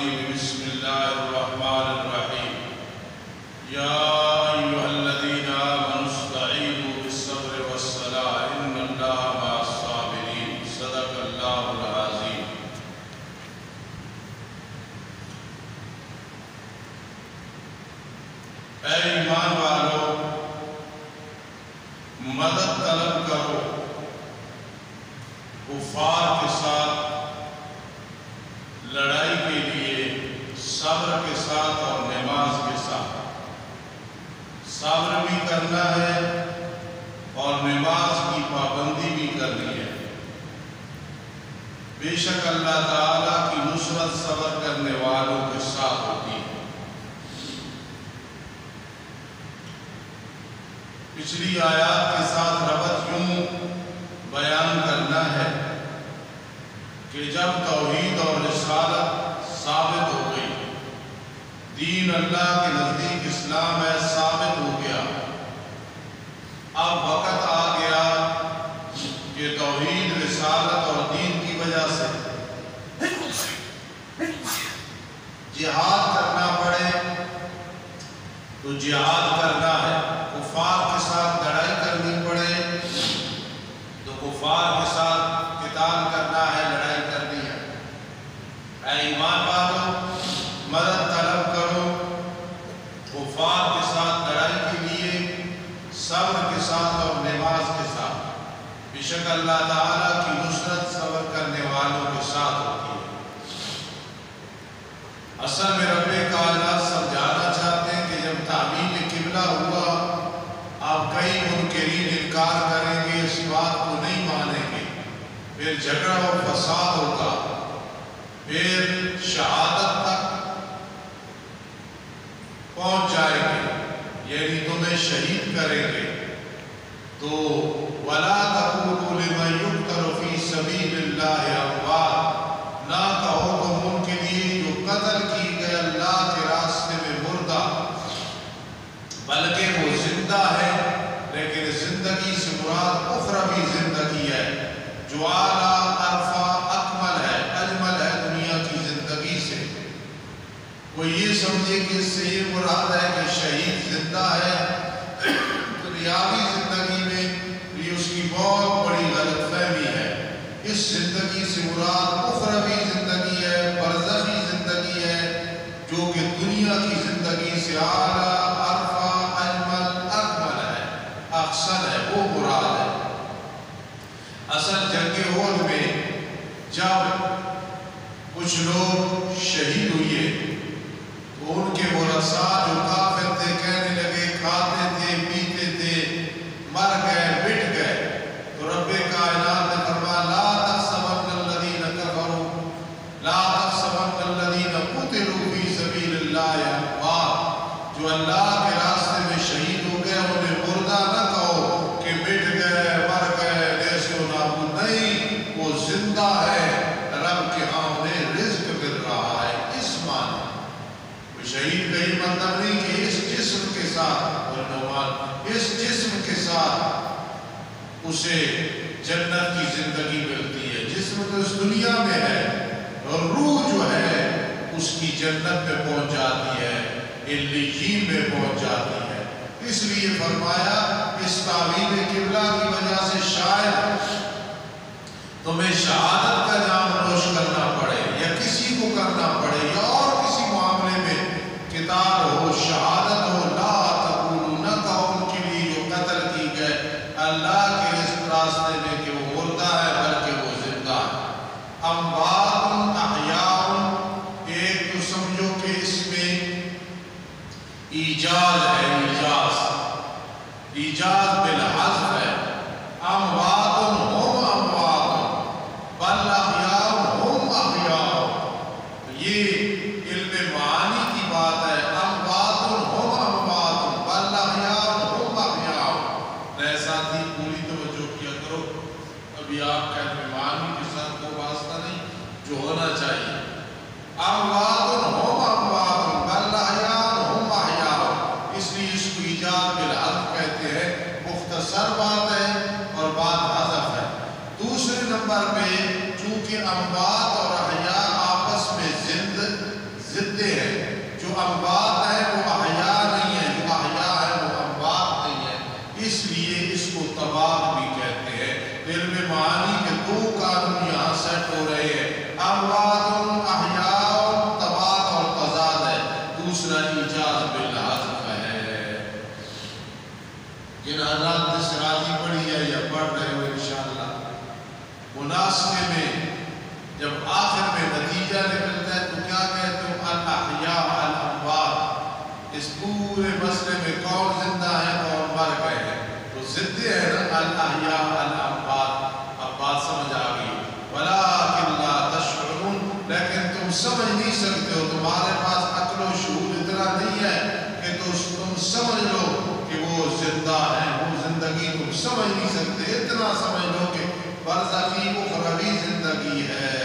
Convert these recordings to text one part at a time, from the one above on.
الرجيم بسم الله الرحمن الرحيم يا أيها الذين آمنوا استعينوا بالصبر والصلاة إن الله مع الصابرين صدق الله العظيم۔ اے ایمان والو، مدد طلب کرو کفار کے ساتھ لڑائی کے لیے، صبر کے ساتھ اور نماز کے ساتھ۔ صبر بھی کرنا ہے اور نماز کی پابندی بھی کرنی ہے۔ بے شک اللہ تعالیٰ کی نصرت صبر کرنے والوں کے ساتھ ہوتی ہے۔ پچھلی آیات کے ساتھ ربط یوں بیان کرنا ہے کہ جب توحید اور رسالت ثابت ہو گئی، دین اللہ کے نزدیک اسلام ہے، ثابت ہو گیا، اب وقت آ گیا کہ توحید، رسالت اور دین کی وجہ سے جہاد کرنا پڑے تو جہاد کرنا ہے، کفار کے ساتھ لڑائی کرنی پڑے تو کفار کے ساتھ قتال کرنا ہے، لڑائی کرنی ہے۔ اے ایمان والو، مدد طلب کرو کفار کے ساتھ لڑائی کے لیے، صبر کے ساتھ اور نماز کے ساتھ۔ بے شک اللہ تعالیٰ کی نصرت صبر کرنے والوں کے ساتھ ہوتی ہے۔ اصل میں رب کائنات سمجھانا چاہتے ہیں کہ جب تعمیل قبلہ ہوا، آپ کئی منکرین انکار کریں گے، اس بات کو نہیں مانیں گے، پھر جھگڑا و فساد ہوگا، پھر شہادت تک پہنچ جائیں گے، یعنی تمہیں شہید کریں گے۔ تو وَلَا تَقُولُوا لِمَن يُقْتَلُ فِي سَبِيلِ اللَّهِ أَمْوَاتٌ، نہ کہو تم ان کے لیے جو قتل کی گئے اللہ کے راستے میں مردہ، بلکہ وہ زندہ ہے، لیکن زندگی سے مراد اخروی زندگی ہے، جو اعلیٰ عرفہ اکمل ہے، اجمل ہے دنیا کی زندگی سے۔ وہ یہ سمجھے کہ اس سے یہ مراد ہے کہ شہید زندہ ہے، دنیاوی زندگی میں یہ اس کی بہت بڑی غلط فہمی ہے۔ اس زندگی سے مراد اخروی زندگی ہے، برزخی زندگی ہے، جو کہ دنیا کی زندگی سے اعلیٰ عرفہ اجمل اکمل ہے، احسن ہے، وہ مراد ہے۔ اصل جنگ احد میں جب کچھ لوگ شہید ہوئے تو ان کے ورثاء جو کافر تھے کہنے لگے، کھاتے تھے، پیتے تھے، مر گئے، مٹ گئے، تو رب کائنات نے فرمایا لا تحسبن الذین کفروا لا تحسبن الذین قتلوا فی سبیل اللہ اموات، جو اللہ کے راستے میں شہید ہو گئے انہیں مردہ نہ کہو کہ مٹ گئے، مر گئے، نیست و نابود، نہیں، وہ زندہ ہے، رب کے ہاں انہیں رزق مل رہا ہے۔ اس معنی شہید کا یہ مطلب نہیں کہ اس جسم کے ساتھ، اس جسم کے ساتھ اسے جنت کی زندگی ملتی ہے۔ جسم تو اس دنیا میں ہے اور روح جو ہے اس کی جنت میں پہنچ جاتی ہے، علیین میں پہنچ جاتی ہے۔ اس لیے فرمایا اس تعمیل قبلہ کی وجہ سے شاید تمہیں شہادت کا جام نوش کرنا پڑے، یا کسی کو کرنا پڑے، یا اور کسی معاملے میں قتال ہو، شہادت ہو۔ لا تقولوا، نہ کہو ان کے لیے جو قتل کی گئے اللہ کے اس راستے میں کہ وہ مردہ ہے، بلکہ وہ زندہ ہے۔ اموات احیاء، ایک تو سمجھو کہ اس میں ایجاز ہے، ایجاز بالحذف ہے۔ اموات ہم اموات بل احیاء ہم احیاء، یہ علم معانی کی بات ہے۔ اموات ہم جو اموات ہیں وہ احیاء نہیں ہیں، جو احیاء ہیں وہ اموات نہیں ہیں، اس لیے اس کو تباغ بھی کہتے ہیں۔ علم معانی کے دو قانون یہاں سیٹ ہو رہے ہیں، اموات احیاء، تباغ اور تضاد ہے، دوسرا ایجاز بالحذف ہے۔ جن حضرات نے سراجی پڑھی ہے یا پڑھ رہے ہو انشاءاللہ، مناسبے میں جب آخر میں نتیجہ نکلتا ہے تو کیا کہتے ہو؟ الاحیاء الاموات۔ اس پورے مسئلے میں کون زندہ ہے اور مر گئے ہیں؟ تو زندے ہیں نا، الاحیاء الاموات۔ اب بات سمجھ آ گئی۔ ولکن لا تشعرون، لیکن تم سمجھ نہیں سکتے ہو، تمہارے پاس عقل و شعور اتنا نہیں ہے کہ تم سمجھ لو کہ وہ زندہ ہیں، وہ زندگی تم سمجھ نہیں سکتے، اتنا سمجھ لو کہ برزخی اخروی زندگی ہے۔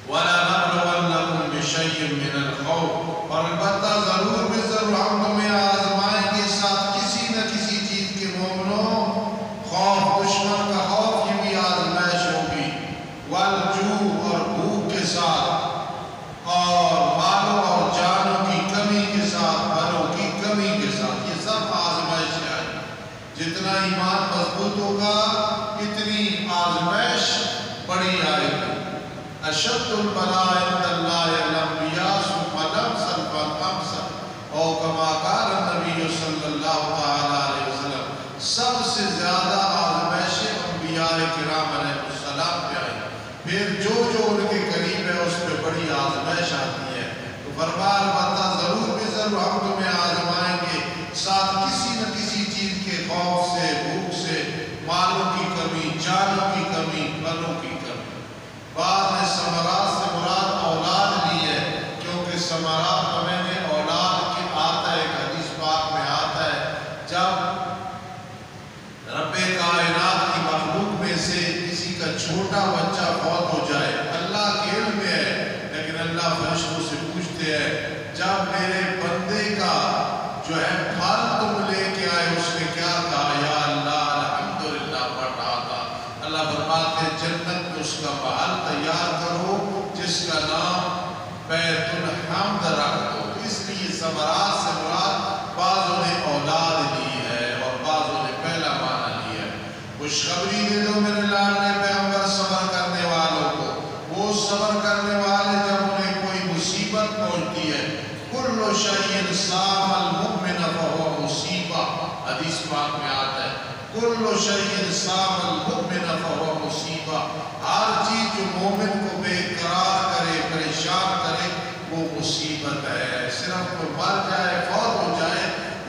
وَلَنَبْلُوَنَّكُمْ بِشَيْءٍ مِّنَ الْخَوْفِ، اور البتہ ضرور بے ضرور ہم تمہیں آزمائیں گے ساتھ کسی نہ کسی چیز کے مومنوں، خوف، دشمن کا خوف، یہ بھی آزمائش ہوگی، والجوع، اور بھوک کے ساتھ، اور مالوں اور جانوں کی کمی کے ساتھ، بھروں کی کمی کے ساتھ، یہ سب آزمائش ہے۔ جتنا ایمان مضبوط ہوگا اتنی آزمائش بڑی آئے گی۔ اشد البلاء عند اللہ الانبیاء ثم الامثل فالامثل، او کما قال النبی صلی اللہ تعالی علیہ وسلم، سب سے زیادہ آزمائشیں انبیاء کرام علیہ السلام پہ آئی، پھر جو ان کے قریب ہے اس پہ بڑی آزمائش آتی ہے۔ تو فرمایا البتہ ضرور بے ضرور ہم تمہیں آزمائیں گے ساتھ کسی نہ کسی چیز کے خوف سے، بھوک سے، مالوں کی کمی، جانوں کی کمی، بھروں کی کمی۔ بعض نے ثمرات سے مراد اولاد لی ہے، کیونکہ ثمرات ہمیں نے اولاد کے آتا ہے، ایک حدیث پاک میں آتا ہے، جب رب کائنات کی مخلوق میں سے کسی کا چھوٹا بچہ فوت ہو جائے، اللہ کے علم میں ہے، لیکن اللہ فرشتوں سے پوچھتے ہیں جب میرے بندے کا جو ہے پھل تم لے کے آئے، اس نے کیا کہا؟ یا اللہ الحمدللہ پڑھ رہا تھا۔ اللہ فرماتے ہیں جنت میں اس کا محل تیار کرو جس کا نام بیت الحمد رکھ دو۔ اس لیے ثمرات سے مراد بعضوں نے اولاد لی ہے اور بعضوں نے پہلا معنی لیا ہے۔ خوشخبری دے دو میرے لاڈلے پیغمبر صبر کرنے والوں کو، وہ صبر کرنے والے جب انہیں کوئی مصیبت پہنچتی ہے، کل شیء صاب المؤمن فہو مصیبہ، حدیث پاک میں آتا ہے کل شیء صاب المؤمن فہو مصیبہ، ہر چیز جو مومن کو بے قرار کرے، پریشان کرے، وہ مصیبت ہے۔ صرف وہ مر جائے، فوت ہو جائے،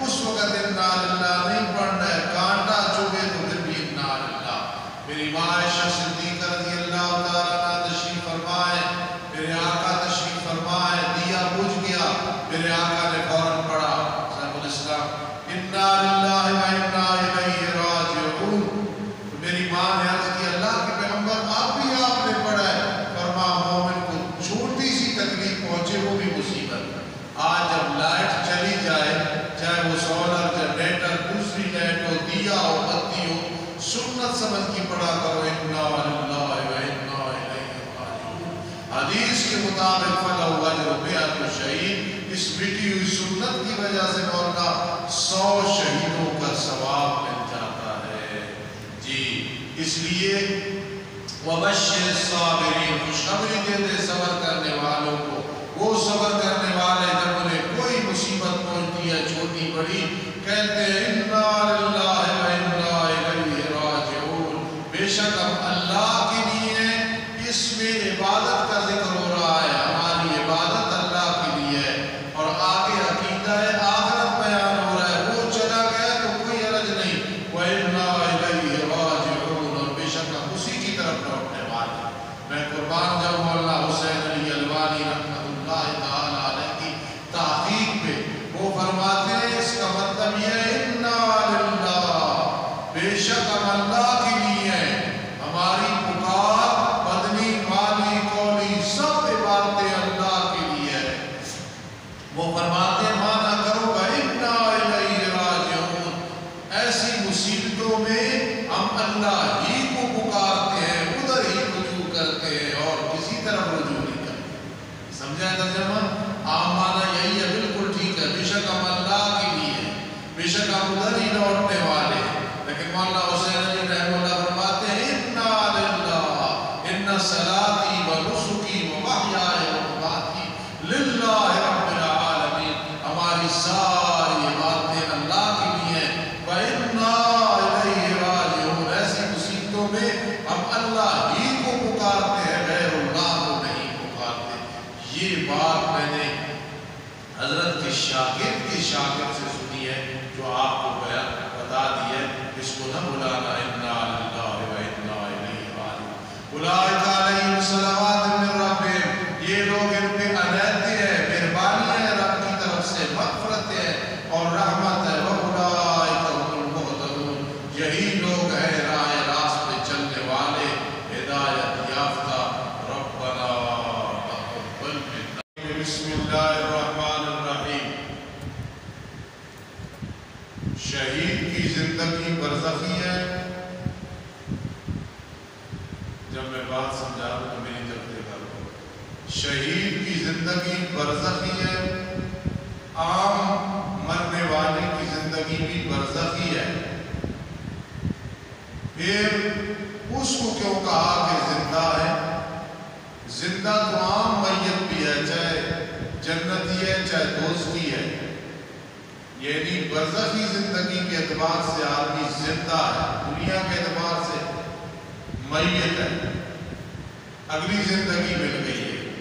اس وقت انا للہ نہیں پڑھنا ہے، کانٹا چبھے تو پھر بھی انا للہ۔ میری ماں عائشہ صدیقہ رضی اللہ تعالیٰ عنہ تشریف فرمائے، میرے آقا تشریف فرمائے، دیا بجھ گیا، میرے آقا نے فوراً پڑھا صاحب الاسلام انا للہ و انا الیہ راجعون۔ تو میری ماں نے عرض کی اللہ کے پیغمبر آپ بھی آپ نے پڑھا ہے؟ فرما مومن کو چھوٹی سی تکلیف پہنچے وہ بھی مصیبت۔ آج جب لائٹ چلی جائے، چاہے وہ سولر، جنریٹر، دوسری لائٹ ہو، دیا ہو، بتی ہو، سنت سمجھ کی پڑھا کرو انا للہ و انا الیہ راجعون۔ حدیث کے مطابق فلو اجر مئۃ شہید، اس مٹی ہوئی سنت کی وجہ سے مولا 100 شہیدوں کا ثواب مل جاتا ہے۔ جی اس لیے وبشر الصابرین، خوشخبری دے دے صبر کرنے والوں کو، وہ صبر کرنے والے جب انہیں کوئی مصیبت پہنچتی ہے چھوٹی بڑی، کہتے ہیں انا للہ و انا الیہ راجعون، بے شک ہم اللہ کے لیے، اس میں عبادت کا ذکر ہو رہا ہے، ہماری عبادت اللہ کے لیے ہے، اور آگے عقیدہ ہے، آخرت بیان ہو رہا ہے، وہ چلا گیا تو کوئی حرج نہیں، وَإِنَّا إِلَيْهِ رَاجِعُونَ، اور بے شک ہم اسی کی طرف لوٹنے والے۔ میں قربان جاؤں مولانا حسین علی یہ بات میں نے حضرت کے شاگرد سے سنی ہے جو آپ کو بتا دی ہے، اس کو نہ بلانا۔ انا للہ و انا الیہ راجعون۔ اولئک علیہم صلوات من ربہم، یہ لوگ ان پہ عنایتیں ہیں، مہربانی ہے رب کی طرف سے، مغفرت ہے اور رحمت ہے۔ واولئک هم المهتدون، یہی لوگ ہیں راہ راست پہ چلنے والے، ہدایت یافتہ۔ ربنا تقبل منا۔ بسم اللہ الرحمن الرحیم۔ شہید کی زندگی برزخی ہے۔ جب میں بات سمجھا رہا ہوں تو میری طرف دیکھا کرو۔ شہید کی زندگی برزخی ہے، عام مرنے والے کی زندگی بھی برزخی ہے۔ پھر اس کو کیوں کہا کہ زندہ ہے؟ زندہ تو عام میت بھی ہے، چاہے جنتی ہے چاہے دوزخی ہے، یعنی برزخی زندگی کے اعتبار سے آدمی زندہ ہے، دنیا کے اعتبار سے میت ہے، اگلی زندگی مل گئی ہے،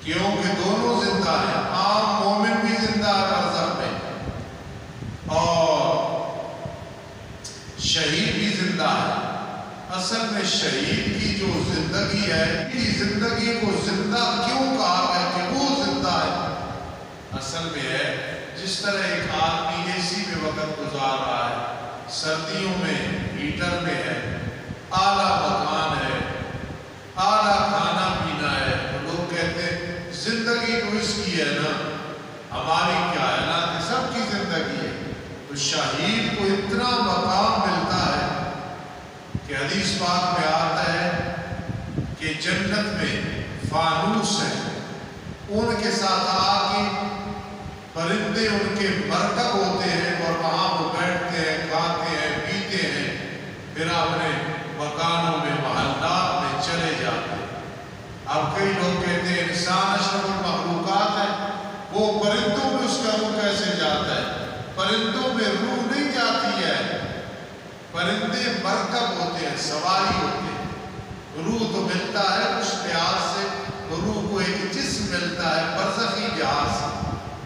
کیونکہ دونوں زندہ ہیں۔ عام مومن بھی زندہ ہے برزخ میں، اور شہید بھی زندہ ہے۔ اصل میں شہید کی جو زندگی ہے، کی زندگی کو زندہ کیوں کہا گیا کہ وہ زندہ ہے؟ اصل میں ہے جس طرح ایک آدمی اے سی میں وقت گزار رہا ہے، سردیوں میں ہیٹر میں ہے، اعلیٰ مکان ہے، اعلیٰ کھانا پینا ہے، تو لوگ کہتے ہیں زندگی تو اس کی ہے نا، ہماری کیا ہے نا، سب کی زندگی ہے۔ تو شہید کو اتنا مقام ملتا ہے کہ حدیث پاک میں آتا ہے کہ جنت میں فانوس ہے، ان کے ساتھ آ کے پرندے ان کے مرکب ہوتے ہیں اور وہاں وہ بیٹھتے ہیں، کھاتے ہیں، پیتے ہیں، پھر اپنے مکانوں میں محلات میں چلے جاتے ہیں۔ اب کئی لوگ کہتے ہیں انسان اشرف المخلوقات ہے، وہ پرندوں میں اس کا روح کیسے جاتا ہے؟ پرندوں میں روح نہیں جاتی ہے، پرندے مرکب ہوتے ہیں، سواری ہوتے ہیں، روح تو ملتا ہے اس لحاظ سے، روح کو ایک جسم ملتا ہے برزخی لحاظ سے۔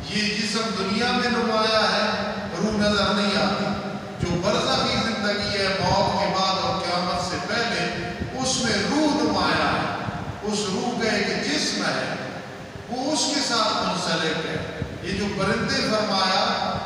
یہ جسم دنیا میں نمایاں ہے، روح نظر نہیں آتی۔ جو برزخی زندگی ہے موت کے بعد اور قیامت سے پہلے، اس میں روح نمایاں ہے، اس روح کا ایک جسم ہے، وہ اس کے ساتھ منسلک ہے۔ یہ جو پرندے فرمایا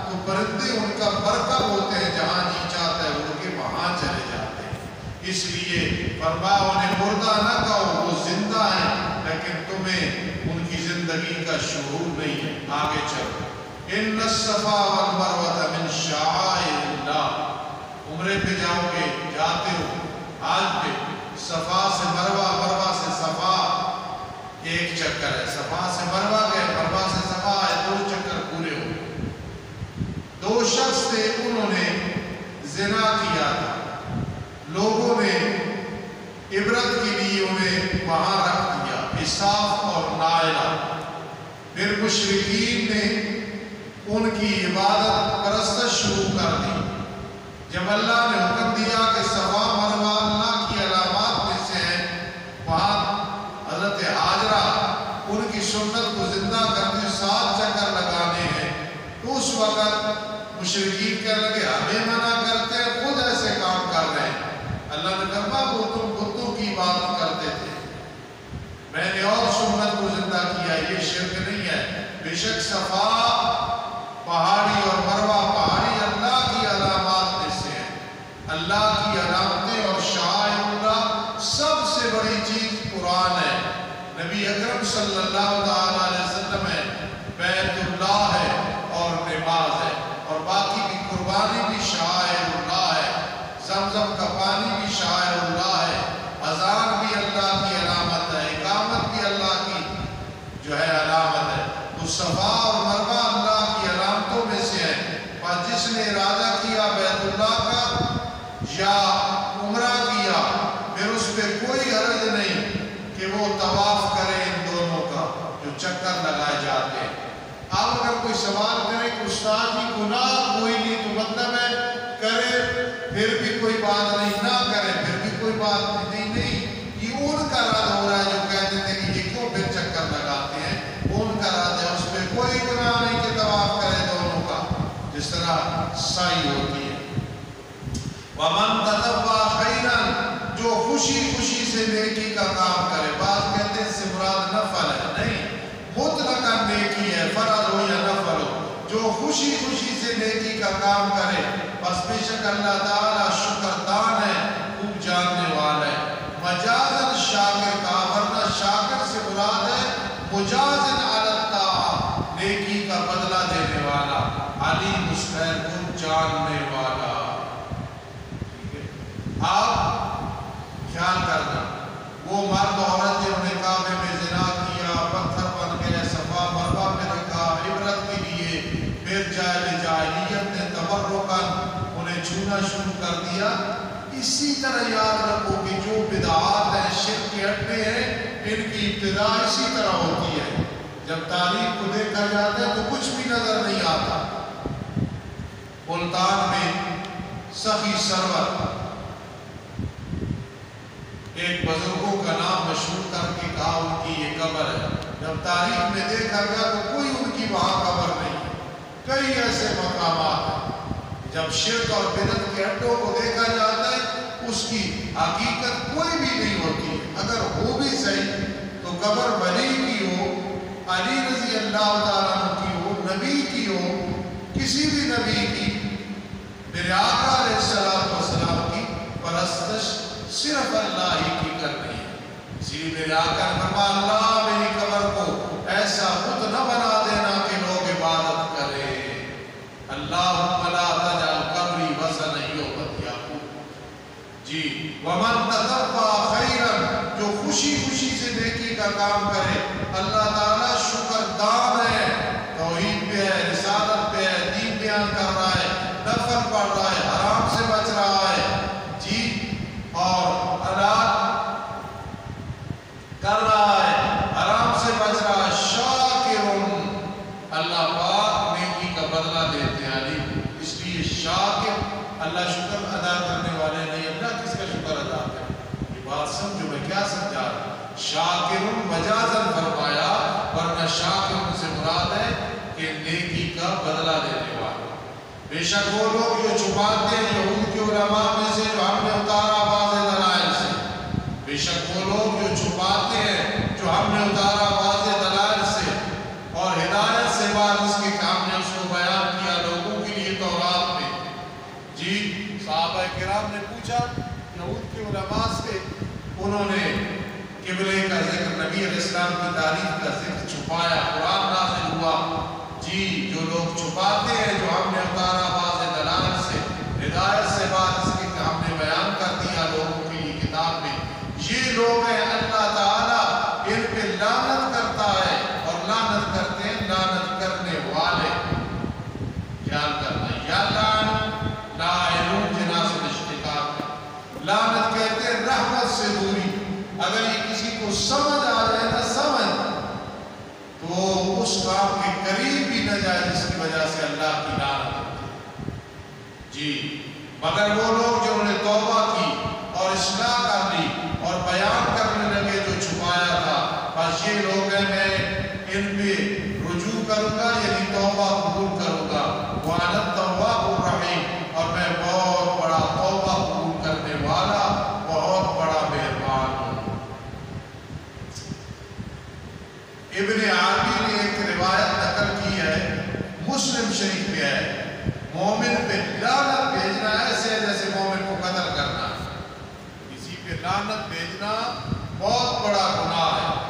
تو پرندے ان کا مرکب ہوتے ہیں، جہاں جی چاہتا ہے اڑ کے وہاں چلے جاتے ہیں۔ اس لیے فرمایا انہیں مردہ نہ کہو، وہ زندہ ہیں، لیکن تمہیں ان کی زندگی کا شعور نہیں ہے۔ آگے چلو۔ ان الصفا والمروہ من شعائر اللہ، عمرے پہ جاؤ گے، جاتے ہو حج پہ، صفا سے مروہ، مروہ سے صفا ایک چکر ہے، صفا سے مروہ گئے، مروہ سے صفا ہے، 2 چکر پورے ہو۔ 2 شخص تھے، انہوں نے زنا کیا تھا، لوگوں نے عبرت کے لیے انہیں وہاں رکھ دیا، عصاف اور نائلہ۔ پھر مشرکین نے ان کی عبادت پرستش شروع کر دی۔ جب اللہ نے حکم دیا کہ صفا مروہ اللہ کی علامات میں سے ہیں، وہاں حضرت حاجرہ ان کی سنت کو زندہ کرتے 7 چکر لگانے ہیں، تو اس وقت مشرکین کہنے لگے ہمیں منع کرتے ہیں، خود ایسے کام کر رہے ہیں۔ اللہ نے فرمایا وہ تم بتوں کی عبادت کرتے تھے، میں نے اور سنت کو زندہ کیا، یہ شرک نہیں ہے۔ بے شک صفا پہاڑی اور مروہ پہاڑی اللہ کی علامات میں سے ہیں، اللہ کی علامتیں اور شعائر اللہ سب سے بڑی چیز قرآن ہے، نبی اکرم صلی اللہ علیہ وسلم ہے، بیت اللہ ہے اور نماز ہے، اور باقی کی قربانی بھی شعائر اللہ ہے، زمزم کا پانی بھی شعائر اللہ ہے، اذان بھی اللہ کی علامت ہے، اقامت بھی اللہ کی جو ہے علامت ہے۔ تو صفا اور مروہ اللہ کی علامتوں میں سے ہے، اور جس نے ارادہ کیا بیت اللہ کا یا عمرہ کیا، پھر اس پہ کوئی حرج نہیں کہ وہ طواف کرے ان دونوں کا جو چکر لگائے جاتے ہیں۔ اب اگر کوئی سوال کرے کہ استاد جی گناہ کوئی نہیں تو مطلب ہے کرے پھر بھی کوئی بات نہیں، نہ کرے پھر بھی کوئی بات نہیں، نہیں یہ ان کا رد ہو رہا ہے جو کہتے تھے کہ یہ کیوں پھر چکر لگاتے وَمَن تَطَوَّعَ خَيْرًا، جو خوشی خوشی سے نیکی کا کام کرے. بعض کہتے ہیں اس سے مراد نفل ہے، نہیں، مطلقاً نیکی ہے، فرض ہو یا نفل ہو. جو خوشی خوشی سے نیکی کا کام کرے بس بے شک اللہ تعالیٰ شکردان ہے، خوب جاننے والا ہے. مجازن شاکر کا، ورنہ شاکر سے مراد ہے مجازن علی الطاعہ، نیکی کا بدلہ دینے والا، علیم اس خیر کو جاننے والا. آپ خیال کرنا، وہ مرد عورت جنہوں نے کعبے میں زنا کیا، پتھر بن گئے، صفا مروا میں رکھا عبرت کے لیے، پھر جاہلیت نے تبرکاً انہیں چھونا شروع کر دیا. اسی طرح یاد رکھو کہ جو بدعات ہیں، شرک کے اڈے ہیں، ان کی ابتدا اسی طرح ہوتی ہے. جب تاریخ کو دیکھا جاتا ہے تو کچھ بھی نظر نہیں آتا. ملتان میں سخی سرور ایک بزرگوں کا نام مشہور کر کے کہا ان کی یہ قبر ہے. جب تاریخ میں دیکھا گیا تو کوئی ان کی وہاں قبر نہیں ہے. کئی ایسے مقامات ہیں جب شرک اور بدعت کے اڈوں کو دیکھا جاتا ہے اس کی حقیقت کوئی بھی نہیں ہوتی. اگر ہو بھی صحیح تو قبر ولی کی ہو، علی رضی اللہ تعالیٰ عنہ کی ہو، نبی کی ہو، کسی بھی نبی کی، میرے آقا علیہ السلام کی پرستش صرف اللہ ہی کی کرنی ہے. اسی لیے میرے آقا نے فرمایا اللہ میری قبر کو ایسا خود نہ بنا دینا کہ لوگ عبادت کریں. اللہم لا تجعل قبری وثنا یعبد یعقوب. جی ومن تطوع خیرا، جو خوشی خوشی سے نیکی کا کام کرے اللہ تعالیٰ شکردان ہے. توحید پہ ہے، رسالت پہ ہے، دین بیان کر رہا ہے، نفل پڑھ رہا ہے، حرام سے بچ رہا ہے، جی، اور حلال کر رہا ہے، حرام سے بچ رہا ہے. شاکرون، اللہ پاک نیکی کا بدلہ دیتے ہیں علی. اس لیے شاکر، اللہ شکر ادا کرنے والے نہیں. اللہ کس کا شکر ادا کرے؟ یہ بات سمجھو، میں کیا سمجھا رہا ہوں. شاکرون مجازن فرمایا، ورنہ شاکرون سے مراد ہے کہ نیکی کا بدلہ دینے والا. بے شک وہ لوگ جو چھپاتے ہیں یہود کے علماء میں سے جو ہم نے اتارا واضح دلائل سے، بے شک وہ لوگ جو چھپاتے ہیں جو ہم نے اتارا واضح دلائل سے اور ہدایت سے بعد اس کے کام نے اس کو بیان کیا لوگوں کے لیے تورات میں. جی صحابہ کرام نے پوچھا یہود کے علماء سے، انہوں نے قبلے کا ذکر، نبی علیہ السلام کی تعریف کا ذکر چھپایا. قرآن نازل ہوا. جی جو لوگ چھپاتے ہیں جو ہم نے اتارا واضح دلائل سے، ہدایت سے بعد اس کے ہم نے بیان کر دیا لوگوں کے لیے کتاب میں، یہ لوگ ہیں اللہ تعالیٰ ان پہ لعنت کرتا ہے. اور لعنت کرتے ہیں لعنت کرنے والے. خیال کرنا، یا لاعنون جناس اشتقاق ہے. لعنت کہتے ہیں رحمت سے دوری. اگر یہ کسی کو سمجھ آ جائے نا، سمجھ، تو اس کام کے قریب بھی نہ جائے جس کی وجہ سے اللہ کی لعنت ہوتی ہے. جی مگر وہ لوگ جنہوں نے توبہ کی اور اصلاح کر لی اور بیان کرنے لگے جو چھپایا تھا، بس یہ لوگ ہیں میں ان پہ رجوع کروں گا، یعنی توبہ قبول کروں گا. وَأَنَا التَّوَّابُ الرَّحِيمُ، اور میں بہت بڑا توبہ قبول کرنے والا، بہت بڑا مہربان ہوں. ابن عربی نے ایک روایت نقل کی ہے، مسلم شریف میں ہے، مومن پہ لعنت بھیجنا ایسے ہے جیسے مومن کو قتل کرنا. کسی پہ لعنت بھیجنا بہت بڑا گناہ ہے.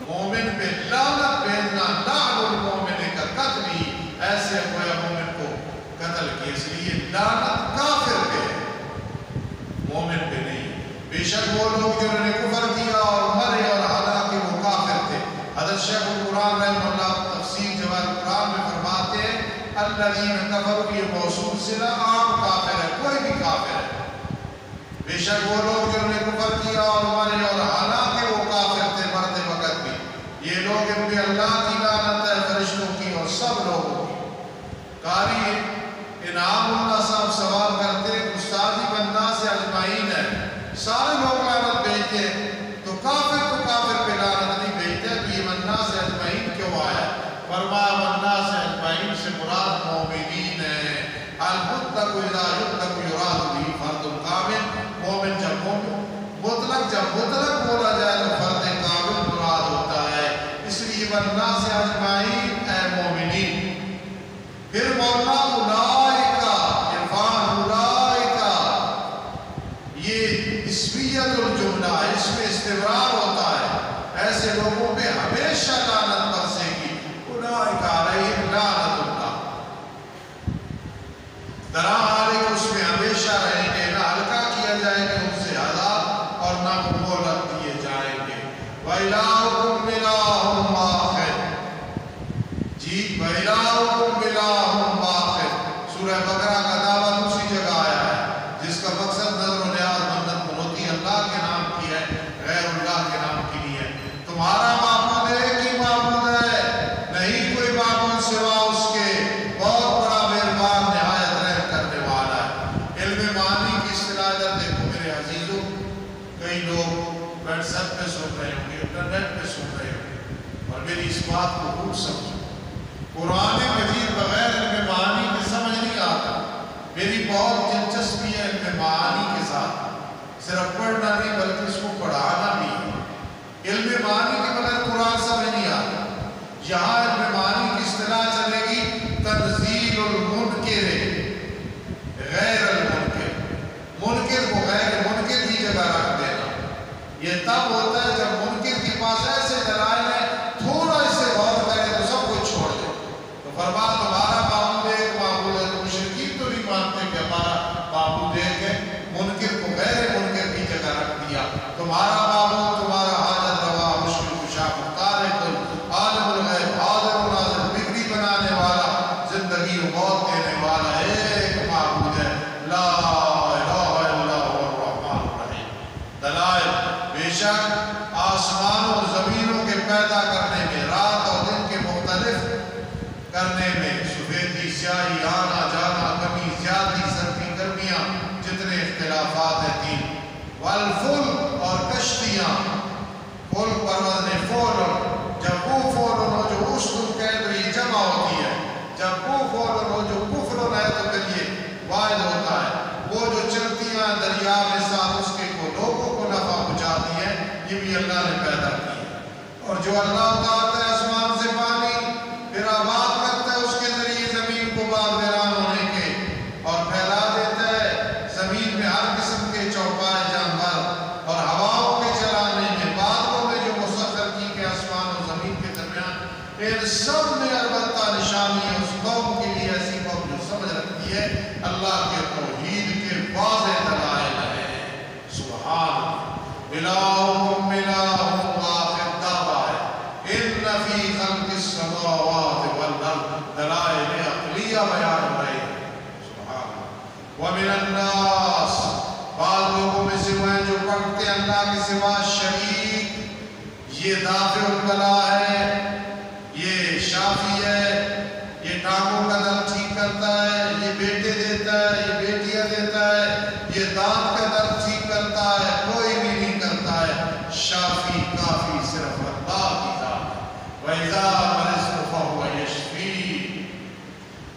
مومن پہ لعنت بھیجنا، لعن المومن کا قتل ہی، ایسے گویا مومن کو قتل کیا. اس لیے لعنت کافر پہ ہے، مومن پہ نہیں. بے شک وہ لوگ جنہوں نے کفر کیا اور مرے اور حالانکہ وہ کافر تھے. حضرت شیخ القرآن رحمہ اللہ تفسیر جواہر القرآن میں فرماتے ہیں الذین کفروا، یہ موصول صلہ عام کافر ہے، کوئی بھی کافر ہے. بے شک وہ لوگ جنہوں نے کفر کیا اور مرے اور حالانکہ وہ کافر تھے مرتے وقت بھی، یہ لوگ ان پہ اللہ کی لعنت ہے، فرشتوں کی اور سب لوگوں کی. قاری انعام اللہ صاحب سوال کرتے ہیں استادی بندہ سے اجمعین ہے، سارے لوگ لعنت بھیجتے ہیں، تو کافر پہ لعنت نہیں بھیجتے، تو یہ مننا سے اجمعین کیوں آیا؟ فرمایا مننا سے اجمعین سے مراد مومنین ہے. البتہ اذا یتق یراد بھی فرد والناس اجمعین، اے مومنین۔ پھر مولا اولئک، عرفان اولئک، یہ اسمیت الجملہ، اس میں استمرار ہوتا ہے، ایسے لوگوں پہ ہمیشہ لعنت برسے گی، اولئک علیہم لعنت اللہ، درا حال اس میں ہمیشہ رہیں گے، نہ ہلکا کیا جائے گا ان سے عذاب اور نہ مہلت دیے جائیں گے۔ وَإِلَٰهُكُمْ إِلَٰهٌ وَاحِدٌ، جی وَإِلَٰهُكُمْ إِلَٰهٌ وَاحِدٌ، سورہ بقرہ کا دعویٰ دوسری جگہ آیا ہے، جس کا مقصد نظر و نیاز منت منوتی اللہ کے نام کی ہے، غیر اللہ کے نام کی نہیں ہے۔ تمہارا معبود ایک ہی معبود ہے، نہیں کوئی معبود سوا اس کے، بہت بڑا مہربان نہایت رحم کرنے والا ہے۔ علم معنی کی اصطلاح ادھر دیکھو میرے عزیزوں، کئی لوگ واٹس ایپ پہ سن رہے ہوں گے، انٹرنیٹ پہ سن رہے ہوں گے، اور میری اس بات کو خوب سمجھو، قرآن مجید بغیر علم معانی کے سمجھ نہیں آتا۔ میری بہت دلچسپی ہے علم معانی کے ساتھ، صرف پڑھنا نہیں بلکہ اس کو پڑھانا بھی ہے۔ علم معانی کے بغیر قرآن سمجھ نہیں آتا۔ یہاں علم معانی کی اصطلاح چلے گی تنزیل المنکر، غیر المنکر، منکر کو غیر منکر کی جگہ رکھ دینا۔ یہ تب ہوتا ہے جب منکر کے پاس ایسے دلائل ہیں، تھوڑا اسے غور کرے تو سب کچھ چھوڑ دے۔ تو فرما تمہارا معبود ایک معبود ہے، تو مشرکین تو نہیں مانتے کہ ہمارا معبود ایک ہے، منکر کو غیر منکر کی جگہ رکھ دیا۔ تمہارا معبود تمہارا حاجت روا، مشکل کشا، مختار کل، عالم الغیب، حاضر و ناظر، بگڑی بنانے والا، زندگی و موت دینے والا ایک معبود ہے، لا الہ الا هو الرحمن الرحیم۔ دلائل، بے شک آسمانوں اور زمینوں کے پیدا کرنے میں، رات اور دن کے مختلف کرنے میں، سفیدی سیاہی، آنا جانا، کمی زیادتی، سردی گرمیاں، جتنے اختلافات ہیں تین، والفل اور کشتیاں، فل پر وزن فولن، جب وہ فولن ہو جو اسکن کہہ تو یہ جمع ہوتی ہے، جب وہ فولن ہو جو کفرن ہے تو پھر یہ واحد ہوتا ہے۔ وہ جو چلتی ہیں دریا میں ساتھ اس کے کو لوگوں کو نفع پہنچاتی ہیں، یہ بھی اللہ نے پیدا کی ہے۔ اور جو اللہ اتارتا ہے آسمان سے پانی، پھر آباد کرتا ہے اس کے ذریعے زمین کو بعد ویران ہونے کے، اور پھیلا دیتا ہے زمین میں ہر قسم کے چوپائے جانور، اور ہواؤں کے چلانے میں، بادلوں میں جو مسخر کی کہ آسمان اور زمین کے درمیان، ان سب میں البتہ نشانی ہے اس قوم کے لیے، ایسی قوم جو سمجھ رکھتی ہے اللہ کے توحید کے واضح دلائل ہیں۔ سبحان الہکم الہ واحد، دعویٰ ہے ان فی خلق السماوات والارض، دلائل عقلیہ بیان ہو رہی ہے۔ سبحان ومن الناس، بعض لوگوں میں سے وہ ہیں جو پڑھتے ہیں اللہ کے سوا شریک، یہ دافع البلا ہے، یہ شافی ہے، یہ ٹانگوں کا درد ٹھیک کرتا ہے، یہ بیٹے دیتا ہے، یہ بیٹیاں دیتا ہے، یہ دانت کا درد ٹھیک کرتا ہے، کوئی بھی نہیں کرتا ہے۔ شافی کافی صرف اللہ کی ذات ہے۔ وَإِذَا مَرِضْتُ فَهُوَ يَشْفِينِ،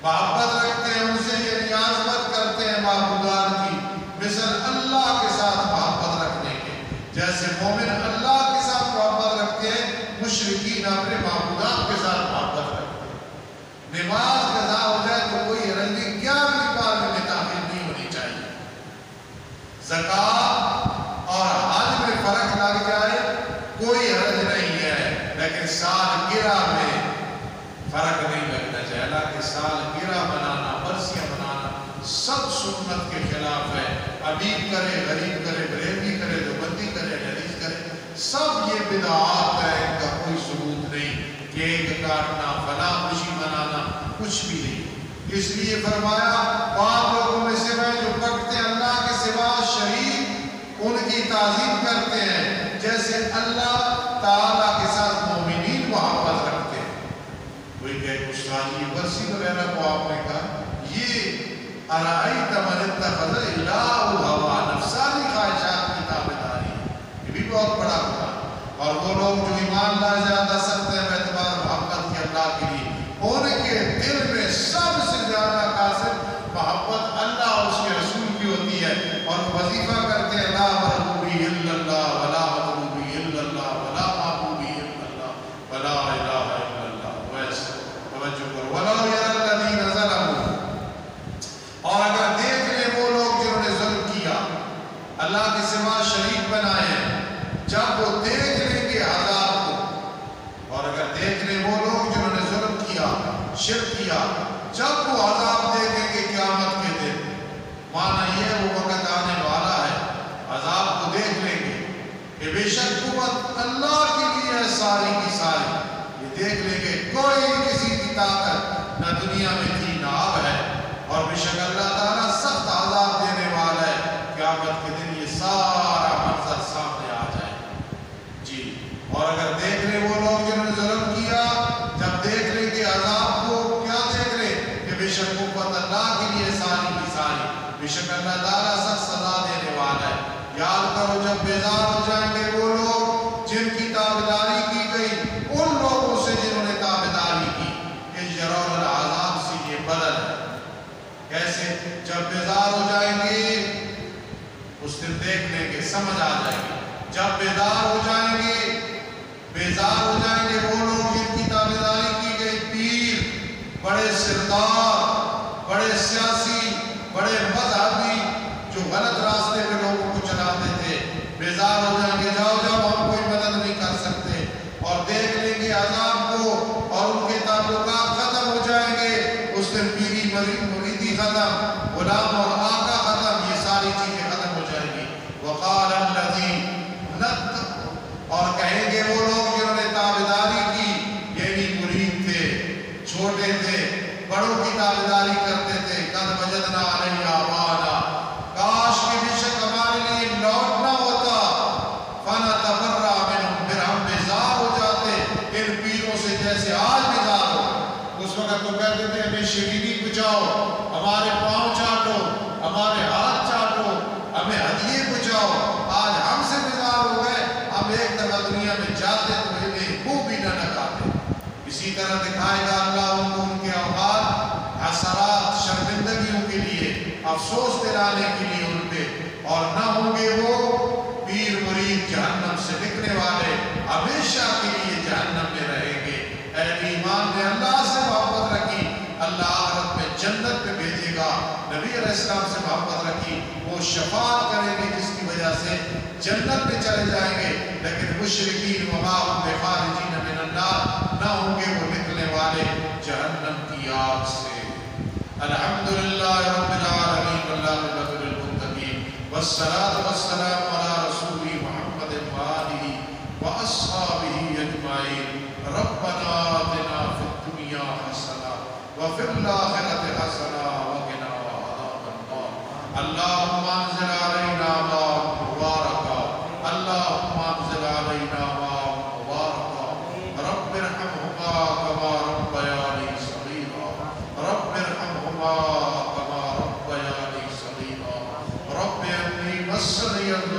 محبت رکھتے ہیں ان سے، یہ نیازمند کرتے ہیں معبودان کی، مثل اللہ کے ساتھ محبت رکھنے کے، جیسے مومن اللہ کے ساتھ محبت رکھتے ہیں، مشرکین اپنے معبودان کے ساتھ محبت رکھتے ہیں۔ نماز قضا ہو جائے تو کوئی حرج نہیں، 11ویں بار میں تاخیر نہیں ہونی چاہیے۔ زکوٰۃ اور حج میں فرق لگ جائے کوئی حرج نہیں ہے، لیکن سالگرہ میں فرق نہیں لگنا چاہیے۔ حالانکہ سالگرہ منانا، برسیاں منانا سب سنت کے خلاف ہے۔ عبید کرے، غریب کرے، بریلوی کرے، دیوبندی کرے، حدیث کرے، سب یہ بدعات ہے، ان کا کوئی ثبوت نہیں۔ کیک کاٹنا، فلاں خوشی منانا، کچھ بھی نہیں۔ اس لیے فرمایا بعض لوگوں میں سے میں جو پڑھتے ہیں اللہ کے سوا شریک، ان کی تعظیم کرتے ہیں جیسے اللہ تعالیٰ کے ساتھ مومنین محبت رکھتے ہیں۔ کوئی کہے گستاخی برسی وغیرہ کو آپ نے کہا، یہ ارائیت من اتخذ الہہ ہوا، نفسانی خواہشات کی تابعداری، یہ بھی بہت بڑا گناہ۔ اور وہ لوگ جو ایمان لا زیادہ سکتے ہیں اعتبار محبت کے اللہ کے لیے، ان کے دل میں سب سے زیادہ قاصد محبت اللہ اور اس کے رسول کی ہوتی ہے، اور وہ وظیفہ کرتے ہیں لا مرغوبی الا اللہ ولا مطلوبی الا اللہ ولا معبودی الا اللہ ولا الہ شرک کیا، جب وہ عذاب دیکھیں گے قیامت کے دن، مانا یہ وہ وقت آنے والا ہے، عذاب کو دیکھ لیں گے کہ بے شک قوت اللہ کے لیے ہے ساری کی ساری، یہ دیکھ لیں گے کوئی کسی کی طاقت نہ دنیا میں تھی نہ اب ہے، اور بے شک اللہ تعالیٰ سخت عذاب دینے والا ہے، قیامت کے دن یہ سارا منظر سامنے آ جائے جی۔ اور اگر دیکھ لیں وہ لوگ جنہوں نے ظلم کیا، جب دیکھ لیں گے عذاب کو، کیا دیکھ لیں کہ بے شک قوت اللہ کے لیے ساری کی ساری، بے شک اللہ تعالیٰ سخت سزا دینے والا ہے۔ یاد کرو جب بیزار ہو جائیں گے وہ لوگ جن کی تابعداری کی گئی ان لوگوں سے جنہوں نے تابعداری کی، کہ یرون العذاب سے یہ بدل ہے۔ کیسے؟ جب بیزار ہو جائیں گے اس دن دیکھ لیں گے، سمجھ آ جائیں گے۔ جب بیدار ہو جائیں گے، بیزار ہو جائیں گے وہ لوگ جن کی تابعداری کی گئی، پیر، بڑے سردار، بڑے سیاسی، بڑے مذہبی جو غلط راستے پہ لوگوں کو چلاتے تھے، بیزار ہو جائیں گے، جاؤ جاؤ ہم کوئی مدد نہیں کر سکتے، اور دیکھ لیں گے عذاب کو اور ان کے تعلقات ختم ہو جائیں گے۔ اس دن پیری مریدی ختم، غلام اور آقا ختم، یہ ساری چیزیں ختم ہو جائیں گی۔ وقال الذین اور کہیں گے وہ لوگ جنہوں نے تابعداری کی، یعنی مرید تھے، چھوٹے تھے، بڑوں کی تابعداری کرتے تھے، قد وجدنا علیہ آبانا، کاش کہ بے شک ہمارے لیے لوٹنا ہوتا، فنتبرأ منہم، پھر ہم بیزار ہو جاتے ان پیروں سے جیسے آج بیزار ہو۔ اس وقت تو کہتے تھے ہمیں شیرینی پہنچاؤ، ہمارے پاؤں چاٹو، ہمارے ہاتھ چاٹو، ہمیں ہدیے پہنچاؤ، آج ہم سے بیزار ہو گئے، ہم ایک دفعہ دنیا میں جاتے تو انہیں منہ بھی نہ لگاتے۔ اسی طرح دکھائے گا اللہ ان کو ان کے اوقات حسرات، شرمندگیوں کے لیے، افسوس دلانے کے لیے ان پہ، اور نہ ہوں گے وہ پیر مرید جہنم سے نکلنے والے، ہمیشہ کے لیے جہنم میں رہیں گے۔ اہل ایمان نے اللہ سے محبت رکھی، اللہ آخرت میں جنت میں بھیجے گا، نبی علیہ السلام سے محبت رکھی، وہ شفاعت کریں گے جس کی وجہ سے جنت میں چلے جائیں گے، لیکن مشرکین وما هم بخارجین من النار، نہ ہوں گے وہ نکلنے والے جہنم کی آگ سے۔ الحمدللہ رب العالمین والعاقبۃ للمتقین والصلاة والسلام علی رسول محمد وآلہ وأصحابہ اجمعین۔ ربنا آتنا فی الدنیا حسنہ وفی الآخرۃ حسنہ وقنا عذاب النار۔ اللہم انزل علینا ماء مبارکا، اللہم انزل علینا ماء مبارکا، رب ارحمہما کما ربیانی صغیرا، رب ارحمہما کما ربیانی صغیرا، رب انی مسنی الضر